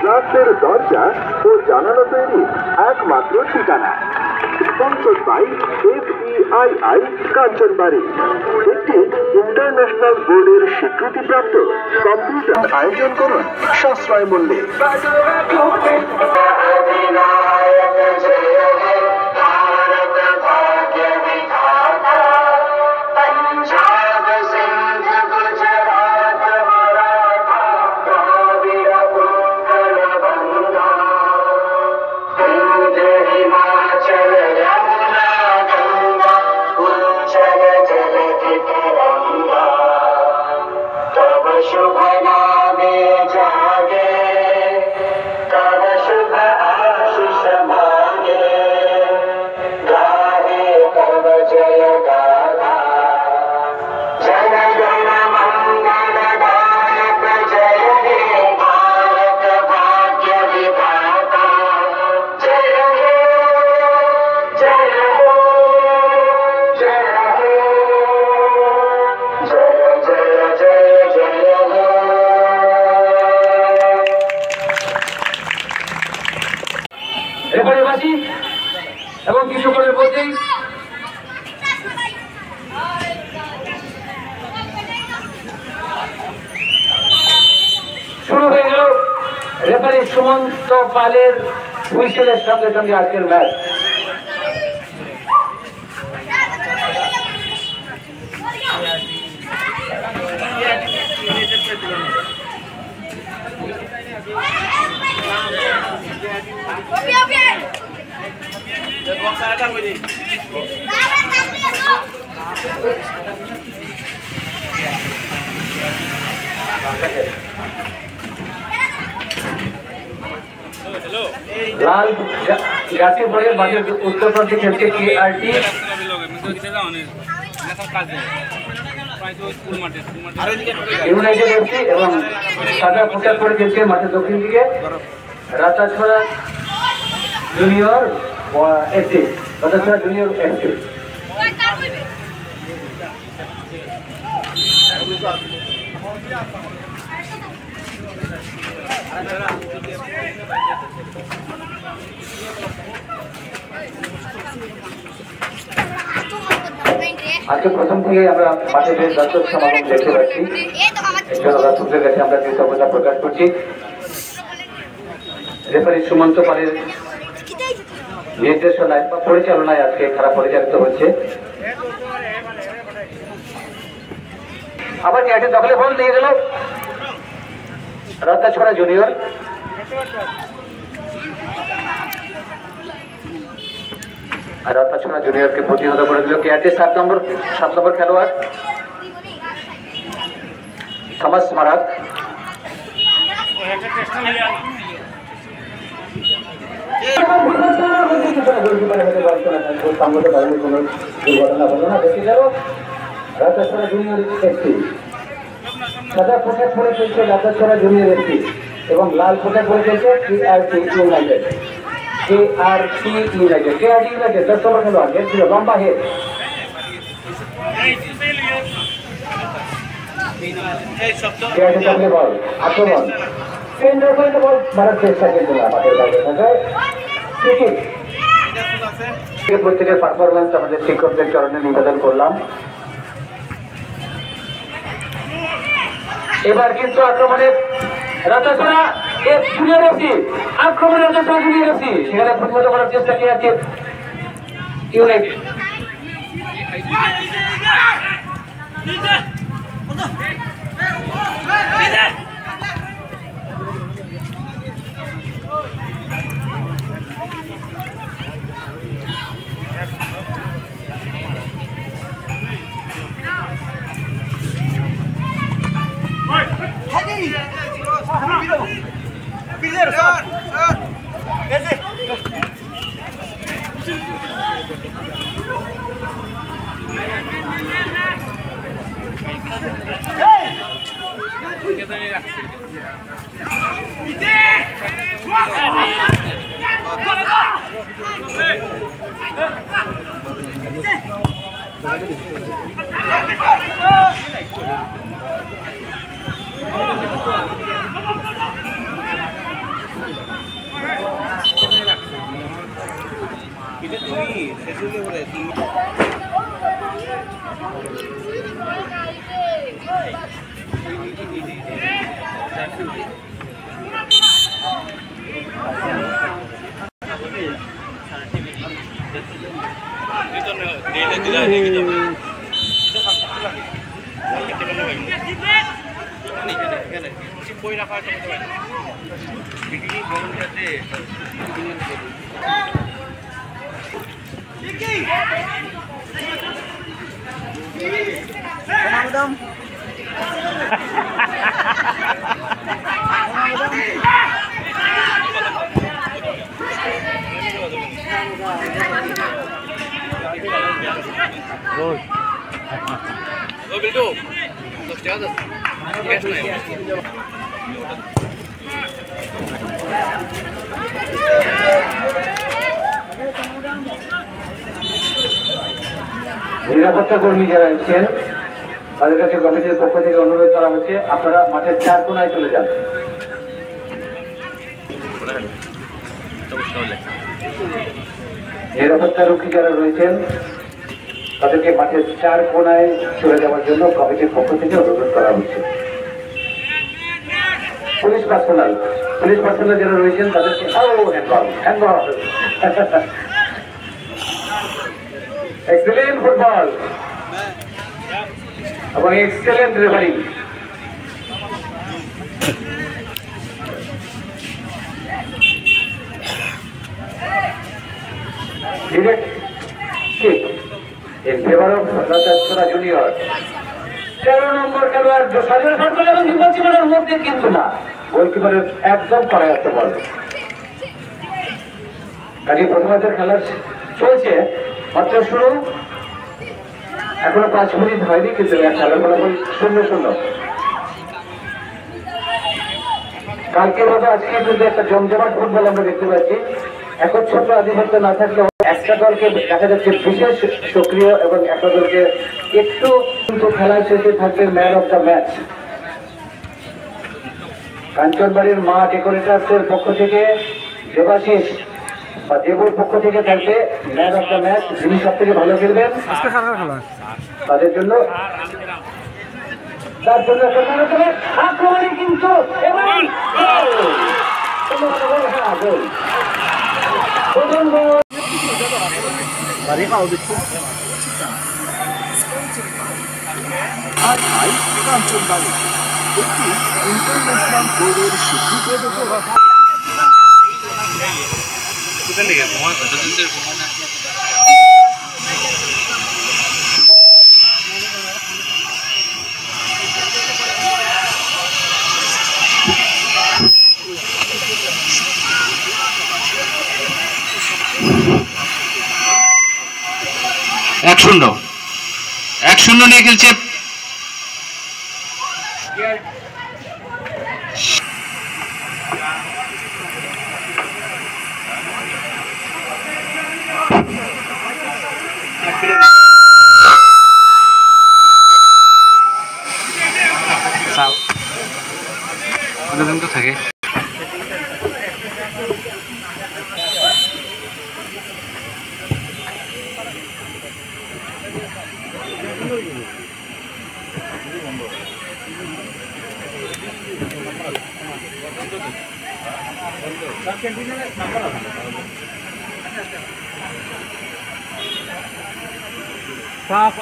রাস্তার দরজা ও জানালা তৈরি একমাত্র ঠিকানা। স্পন্সর্ড বাই FEII কাঞ্চনবাড়ি, একটি ইন্টারন্যাশনাল বোর্ডের স্বীকৃতিপ্রাপ্ত কম্পিউটার। আয়োজন করুন সাশ্রয় মূল্যে। রেফারিবাসী এবং কৃষকের মধ্যেই শুরু হয়ে গেল রেফারি সুমন্ত পালের হুইসেলের সঙ্গে সঙ্গে আজকের ম্যাচ। লাল জাতীয় পরে মাঝে উত্তরপ্রদেশ খেলছে KRT ইউনাইটেড FC এবং সাদা পোশাক পরে খেলছে মাঠের দক্ষিণ দিকে Ratachhara junior FC। Ratachhara junior FC আজকে প্রথম থেকে আমরা মাঠে বেশ দর্শক সমাগম দেখতে পাচ্ছি। এই জন্য দর্শকদের কাছে আমরা কৃতজ্ঞতা প্রকাশ করছি। রেফারি সুমন্ত পালের নির্দেশনায় বা পরিচালনায় আজকে খেলা পরিচালিত হচ্ছে। আবার একটা দখলে বল নিয়ে গেল রাতাছড়া জুনিয়র। আর রাতাছড়া জুনিয়রকে প্রতিহত করে দিল KRT 7 নম্বর খেলোয়াড় থমাস মারাক। রাতাছড়া জুনিয়র FC সাদা পোশাক পরে খেলছে রাতাছড়া জুনিয়র FC এবং লাল পোশাক পরে খেলছে KRT ইউনাইটেড। KRT ইউনাইটেড 10 নম্বর খেলোয়াড় হেড ছিল লম্বা হেড। KRT সামনে বল আক্রমণ সেন্টার পয়েন্টে বল মারার চেষ্টা কিন্তু আমাদের বাইরে থাকে। প্রত্যেকের পারফরমেন্স আমাদের শিক্ষকদের চরণে নিবেদন করলাম। এবার কিন্তু আক্রমণে রাতাছড়া জুনিয়র FC আক্রমণে রাতাছড়া জুনিয়র FC সেখানে প্রতিহত করার চেষ্টা KRT ইউনাইটেড। নিরাপত্তা কর্মী যারা আছেন তাদের কাছে কমিটির পক্ষ থেকে অনুরোধ করা হচ্ছে আপনারা মাঠের 4 কোণায় চলে যান। নিরাপত্তা রক্ষী যারা রয়েছেন তাদেরকে মাঠের 4 কোণায় চলে যাওয়ার জন্য কমিটির পক্ষ থেকে অনুরোধ করা হচ্ছে। পুলিশ পার্সোনাল যারা রয়েছেন তাদেরকে এক্সেলেন্ট ফুটবল এবং excellent refereeing. Direct kick in favour of Rajachhara junior. 13 number খেলোয়াড় সাজের ফাটল এবং গোলকিপারের মধ্যে কিন্তু না, গোলকিপারের একদম করায়ত্ত বল। কাজে প্রথমার্ধের খেলা চলছে, মাত্র শুরু, এখনো 5 মিনিট হয়নি, কিন্তু খেলার ফলাফল 0-0। কালকের মতো আজকে কিন্তু একটা জমজমাট ফুটবল আমরা দেখতে পাচ্ছি। একচ্ছত্র আধিপত্য না থাকলেও একটা দলকে দেখা যাচ্ছে বিশেষ সক্রিয় এবং একটা দলকে একটু, কিন্তু খেলার শেষে থাকবে ম্যান অফ দ্য ম্যাচ। কাঞ্চনবাড়ির মা ডেকোরেটার্সের পক্ষ থেকে দেবাশিস বা দেবুর পক্ষ থেকে থাকবে ম্যান অফ দ্য ম্যাচ, যিনি সব থেকে ভালো খেলবেন তাদের জন্য। তার জন্য আক্রমণে কিন্তু কাঞ্চনবাড়ি একটি ইন্টারন্যাশনাল বোর্ডের স্বীকৃত। এক শূন্য নিয়ে খেলছে থাকে।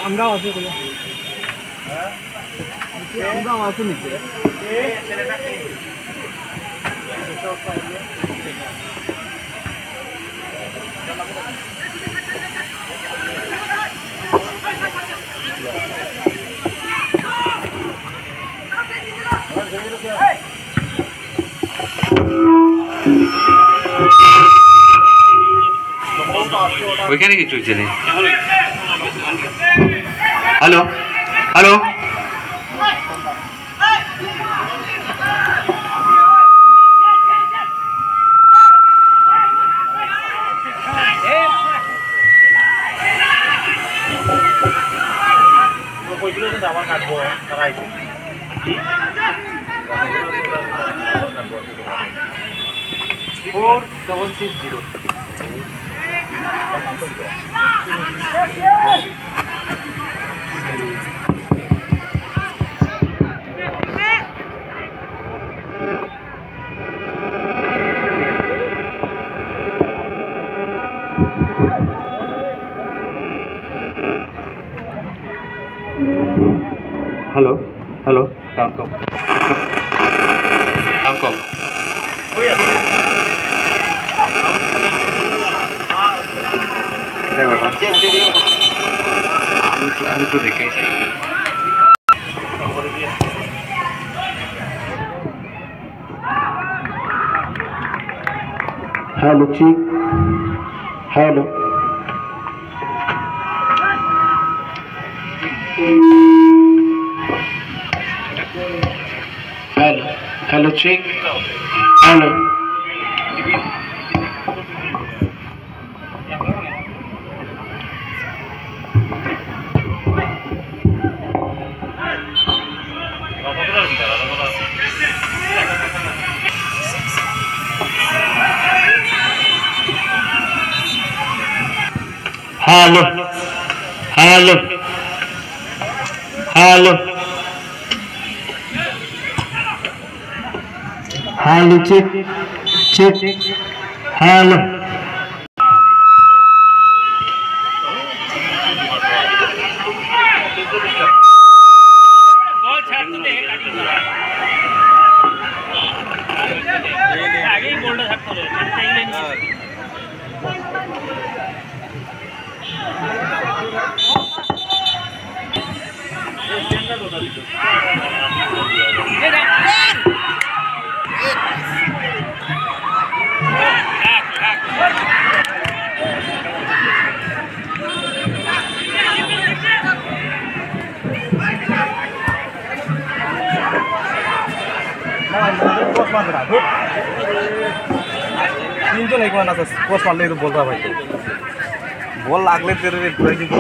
আমরাও আছি, আমরাও আছি নিচে। ওইখানে কি চলছে নেই? হ্যালো হ্যালো, আবার কাটবো তারাই 466 हेलो हेलो काम कम काम कम আমি তো দেখেই हेलो ठीक हेलो हेलो हेलो ठीक hello hello hello hello hello check check hello तीनজন एक मान कोच मारले तो बोल रहा भाई बॉल लागले तेरे ब्रेकिंग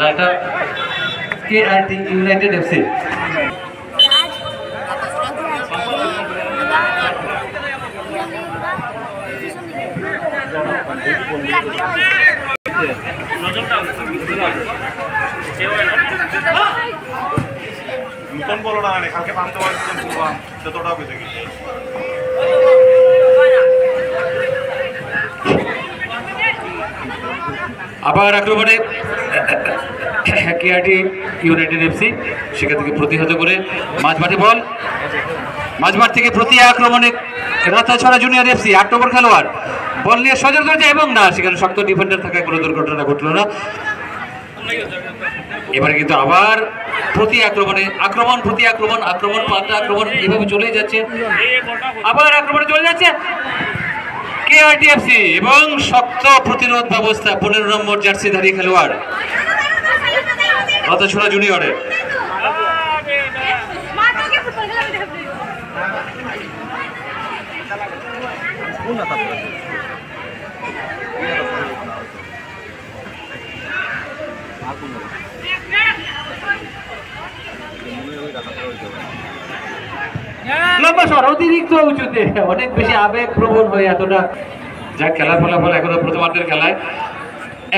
लाटा केआरटी यूनाइटेड एफसी নতুন বলো না মানে কালকে পান্তে বলছিলাম পুরো যতটা হইছে কি আবার আক্রমণে কেআরটি ইউনাইটেড এফসি সেখান থেকে প্রতিহত করে মাঝমাঠে বল মাঝমাঠ থেকে প্রতি আক্রমণে রাতাছড়া জুনিয়র এফসি ৮ নম্বর খেলোয়াড় বল নিয়ে সজল করেছে এবং না সেখানে শক্ত ডিফেন্ডার থাকায় কোনো দুর্ঘটনা ঘটল না। এবারে কিন্তু আবার প্রতি আক্রমণে আক্রমণ প্রতি আক্রমণ আক্রমণ পাল্টা আক্রমণ এভাবে চলেই যাচ্ছে আবার আক্রমণে চলে যাচ্ছে কেআরটিএফসি এবং শক্ত প্রতিরোধ ব্যবস্থা ১৫ নম্বর জার্সিধারী খেলোয়াড় রাতাছড়া জুনিয়রের লম্বা শট অতিরিক্ত উঁচুতে অনেক বেশি আবেগ প্রবণ হয়ে এতটা যা খেলার ফলাফল এখনো প্রথমার্ধের খেলায়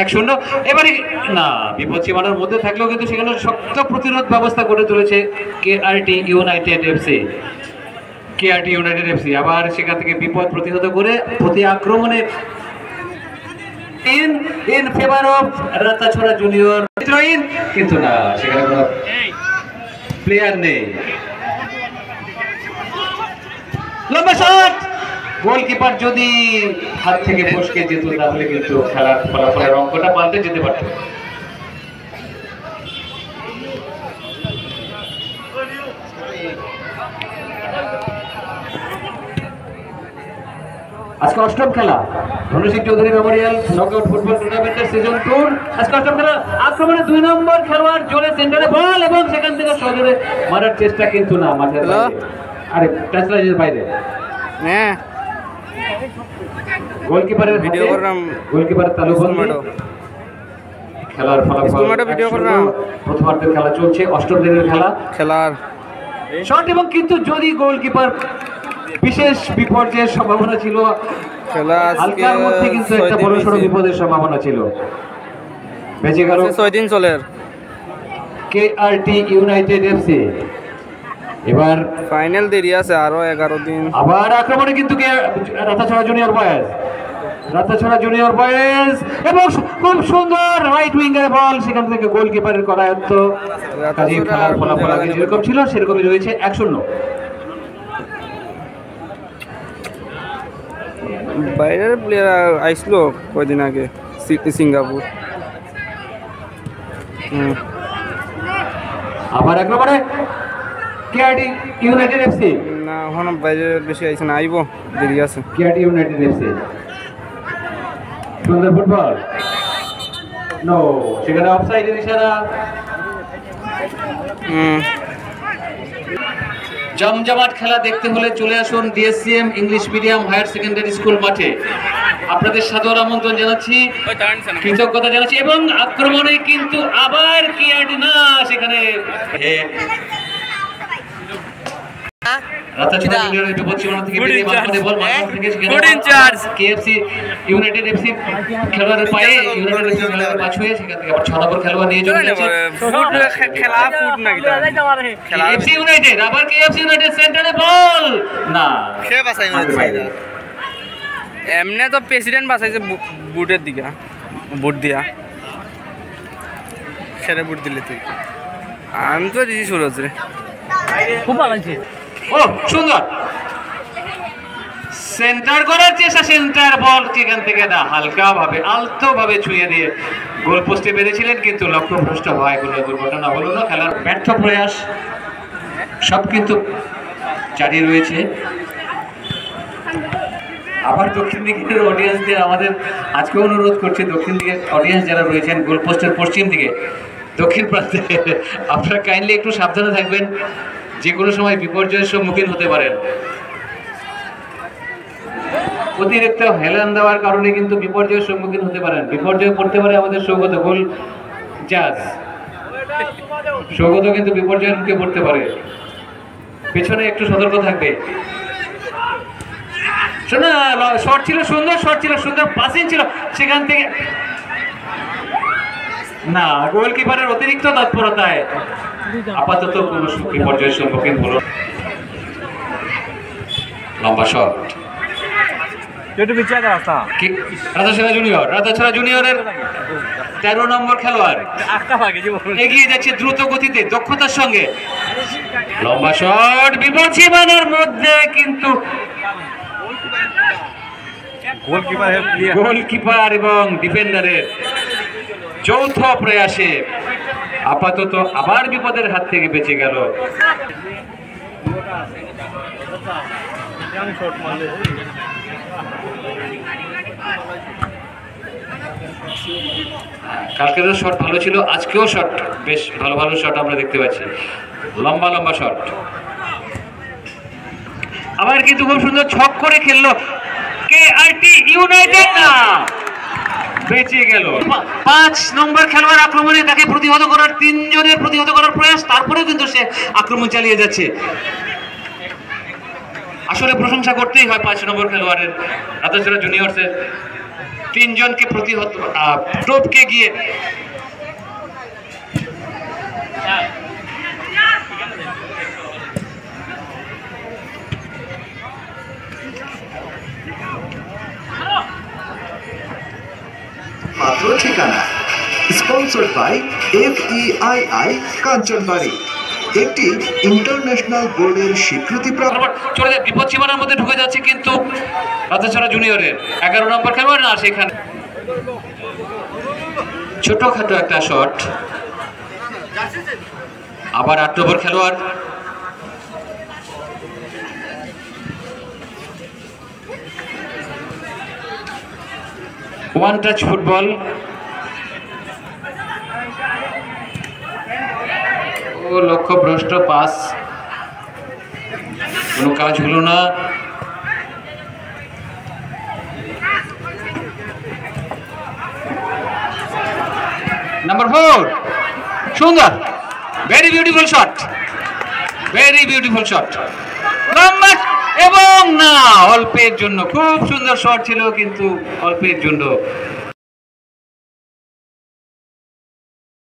১-০। এবারে না বিপদ সীমানার মধ্যে থাকলেও কিন্তু সেখানে শক্ত প্রতিরোধ ব্যবস্থা গড়ে তুলেছে KRT United FC. KRT United FC আবার সেখান থেকে বিপদ প্রতিহত করে প্রতি আক্রমণে in favour of Ratachhara junior কিন্তু না সেখানে কোনো প্লেয়ার নেই। লম্বা শট গোলকিপার যদি হাত থেকে ফসকে যেত তাহলে কিন্তু খেলার ফলাফলের অঙ্কটা পাল্টে যেতে পারত। আজকে অষ্টম খেলা ধনশিক চৌধুরী মেমোরিয়াল নকআউট ফুটবল টুর্নামেন্টের সিজন 2 আজকে অষ্টম খেলা আক্রমণে ২ নম্বর খেলোয়াড় জোরে সেন্টারে বল এবং সেখান থেকে সজোরে মারার চেষ্টা কিন্তু না মাঠের বাইরে আরে টাচ লাইনের বাইরে হ্যাঁ গোলকিপারের ভিডিও করলাম গোলকিপার তালুবন্দি খেলার ফলাফল ভিডিও করলাম প্রথমার্ধের খেলা চলছে অষ্টম দিনের খেলা খেলার শট এবং কিন্তু যদি গোলকিপার বিশেষ বিপর্যয়ের সম্ভাবনা ছিল, খেলা হালকার মধ্যে কিন্তু একটা বড় সড়ো বিপদের সম্ভাবনা ছিল। বেঁচে গেল 6 দিন চলের কেআরটি ইউনাইটেড এফসি। এবার ফাইনাল দেরি আছে আরো 11 দিন। আবার আক্রমণে কিন্তু Ratachhara junior boys, Ratachhara junior boys এবং খুব সুন্দর রাইট উইঙ্গার বল, সেখান থেকে গোলকিপারের করায়ত্ত। কাজী খেলার ফলাফল আগে যেরকম ছিল সেরকমই রয়েছে 1-0। বাইরের প্লেয়ার আইসলো কয়দিন আগে সিঙ্গাপুর। আবার আক্রমণে কেআরটি ইউনাইটেড এফসি। না এখন বাইরে বেশি আইছে না, আইব দেরি আছে। কেআরটি ইউনাইটেড এফসি সুন্দর ফুটবল, নো, সেখানে অফসাইডের ইশারা। জমজমাট খেলা দেখতে হলে চলে আসুন DSCM English medium higher secondary school মাঠে। আপনাদের সাদর আমন্ত্রণ জানাচ্ছি, কৃতজ্ঞতা জানাচ্ছি। এবং আক্রমণে কিন্তু আবার কেআরটি, না, সেখানে রাতাছড়া জুনিয়র একটু পশ্চিমবঙ্গ থেকে বেরিয়ে মাঝখানে বল, মাঝখান থেকে কেএফসি ইউনাইটেড এফসি খেলোয়াড়ের পায়ে, ইউনাইটেড এফসি খেলোয়াড়ের পা ছুঁয়ে সেখান থেকে আবার 6 নম্বর খেলোয়াড় নিয়ে চলে যাচ্ছে খেলা ফুট না কেএফসি ইউনাইটেড। আবার কেএফসি ইউনাইটেড সেন্টারে বল, না, সে বাছাই না। এমনে তো প্রেসিডেন্ট বাছাইছে বুটের দিকে, বুট দিয়া সেরে বুট দিলে তুই। আমি তো দিছি সুরজ রে, খুব ভালো আছে। ও সুন্দর সেন্টার করার চেষ্টা, সেন্টার বল সেখান থেকে না, হালকা ভাবে আলতো ভাবে ছুঁয়ে দিয়ে গোল পোস্টে বেঁধেছিলেন, কিন্তু লক্ষ্যভ্রষ্ট হয়, কোনো দুর্ঘটনা হলো না। খেলার ব্যর্থ প্রয়াস সব কিন্তু জারি রয়েছে। আবার দক্ষিণ দিকের অডিয়েন্সদের আমাদের আজকে অনুরোধ করছে, দক্ষিণ দিকের অডিয়েন্স যারা রয়েছেন গোল পোস্টের পশ্চিম দিকে, দক্ষিণ প্রান্তে, আপনারা কাইন্ডলি একটু সাবধানে থাকবেন, যে কোনো সময় বিপর্যয়ের সম্মুখীন হতে পারেন। অতিরিক্ত হেলান দেওয়ার কারণে কিন্তু বিপর্যয়ের সম্মুখীন হতে পারেন, বিপর্যয়ে পড়তে পারে আমাদের সৌগত গোল জাজ। সৌগত কিন্তু বিপর্যয়ের মুখে পড়তে পারে, পেছনে একটু সতর্ক থাকবে। শোনা, শট ছিল সুন্দর, শট ছিল সুন্দর, পাসিং ছিল, সেখান থেকে না, গোলকিপারের অতিরিক্ত তৎপরতায় আপাতত কোনো বিপর্যয়ের সম্মুখীন হলো। লম্বা শট, রাতাছড়া জুনিয়র, রাতাছড়া জুনিয়রের 13 নম্বর খেলোয়াড় এগিয়ে যাচ্ছে দ্রুত গতিতে, দক্ষতার সঙ্গে। লম্বা শট বিপদ সীমানার মধ্যে, কিন্তু গোলকিপার এবং ডিফেন্ডারের যৌথ প্রয়াসে আপাতত আবার বিপদের হাত থেকে বেঁচে গেল। কালকেরও শট ভালো ছিল, আজকেও শট বেশ ভালো ভালো শট আমরা দেখতে পাচ্ছি, লম্বা লম্বা শট। আবার কিন্তু খুব সুন্দর ছক করে খেললো কেআরটি ইউনাইটেড, না, বেঁচে গেল। 5 নম্বর খেলোয়াড় আক্রমণে, তাকে প্রতিহত করার, 3 জনের প্রতিহত করার প্রয়াস, তারপরেও কিন্তু সে আক্রমণ চালিয়ে যাচ্ছে। আসলে প্রশংসা করতেই হয় 5 নম্বর খেলোয়াড়ের, রাতাছড়া জুনিয়র্সের 3 জনকে প্রতিহত, টপকে গিয়ে মাত্র ঠিকানা, স্পন্সর্ড বাই FEII কাঞ্চনবাড়ি, একটি ইন্টারন্যাশনাল বোর্ডের স্বীকৃতিপ্রাপ্ত। চলে যায়, বিপদ সীমানার মধ্যে ঢুকে যাচ্ছে কিন্তু রাতাছড়া জুনিয়রের 11 নম্বর খেলোয়াড়, না, সেখানে ছোটখাটো একটা শট। আবার 8 নম্বর খেলোয়াড়, ওয়ান টাচ ফুটবল, ও লক্ষ্যভ্রষ্ট পাস, কোনো কাজ হলো না। নাম্বার 4, সুন্দর, very beautiful shot, very beautiful shot, লম্বা এবং না, অল্পের জন্য, খুব সুন্দর শট ছিল কিন্তু অল্পের জন্য